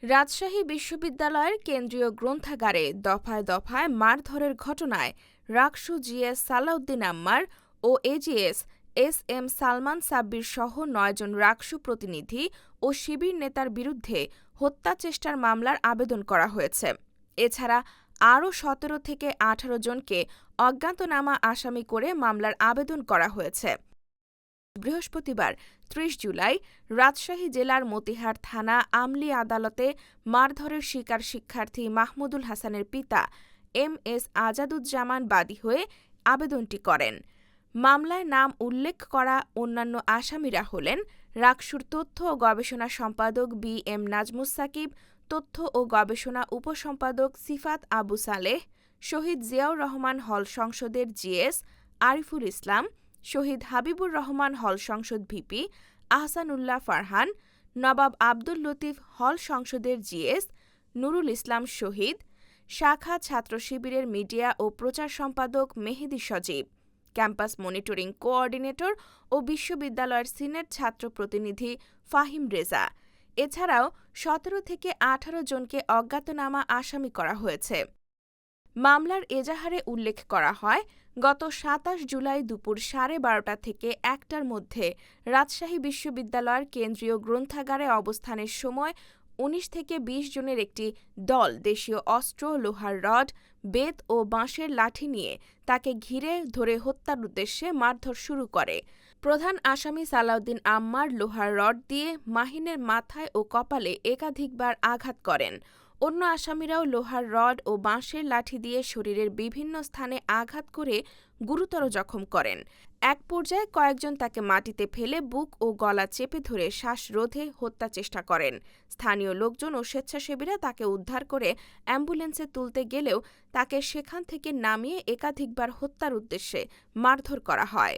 রাজশাহী বিশ্ববিদ্যালয়ের কেন্দ্রীয় গ্রন্থাগারে দফায় দফায় মারধরের ঘটনায় রাকসু জিএস সালাউদ্দিন আম্মার ও AGS S M Salman Sabbir সহ ৯ জন রাকসু প্রতিনিধি ও শিবির নেতার বিরুদ্ধে হত্যাচেষ্টার মামলার আবেদন করা হয়েছে। এছাড়া আরও ১৭ থেকে ১৮ জনকে অজ্ঞাতনামা আসামি করে মামলার আবেদন করা হয়েছে। বৃহস্পতিবার ৩০ জুলাই রাজশাহী জেলার মতিহার থানা আমলি আদালতে মারধরের শিকার শিক্ষার্থী মাহমুদুল হাসানের পিতা এম এস আজাদুজ্জামান বাদী হয়ে আবেদনটি করেন। মামলায় নাম উল্লেখ করা অন্যান্য আসামিরা হলেন রাকসুর তথ্য ও গবেষণা সম্পাদক বি এম নাজমুস সাকিব, তথ্য ও গবেষণা উপসম্পাদক সিফাত আবু সালেহ, শহীদ জিয়াউর রহমান হল সংসদের জিএস আরিফুল ইসলাম, শহীদ হাবিবুর রহমান হল সংসদ ভিপি আহসানুল্লাহ ফারহান, নবাব আব্দুল লতিফ হল সংসদের জিএস নুরুল ইসলাম শহীদ, শাখা ছাত্র শিবিরের মিডিয়া ও প্রচার সম্পাদক মেহেদী সজীব, ক্যাম্পাস মনিটরিং কোঅর্ডিনেটর ও বিশ্ববিদ্যালয়ের সিনেট ছাত্র প্রতিনিধি ফাহিম রেজা। এছাড়াও ১৭ থেকে ১৮ জনকে অজ্ঞাতনামা আসামি করা হয়েছে। মামলার এজাহারে উল্লেখ করা হয়, গত ২৭ জুলাই দুপুর ১২:৩০ থেকে ১টার মধ্যে রাজশাহী বিশ্ববিদ্যালয়ের কেন্দ্রীয় গ্রন্থাগারে অবস্থানের সময় ১৯ থেকে ২০ জনের একটি দল দেশীয় অস্ত্র, লোহার রড, বেত ও বাঁশের লাঠি নিয়ে তাকে ঘিরে ধরে হত্যার উদ্দেশ্যে মারধর শুরু করে। প্রধান আসামি সালাউদ্দিন আম্মার লোহার রড দিয়ে মাহিনের মাথায় ও কপালে একাধিকবার আঘাত করেন। অন্য আসামিরাও লোহার রড ও বাঁশের লাঠি দিয়ে শরীরের বিভিন্ন স্থানে আঘাত করে গুরুতর জখম করেন। এক পর্যায়ে কয়েকজন তাকে মাটিতে ফেলে বুক ও গলা চেপে ধরে শ্বাসরোধে হত্যা চেষ্টা করেন। স্থানীয় লোকজন ও স্বেচ্ছাসেবীরা তাকে উদ্ধার করে অ্যাম্বুলেন্সে তুলতে গেলেও তাকে সেখান থেকে নামিয়ে একাধিকবার হত্যার উদ্দেশ্যে মারধর করা হয়।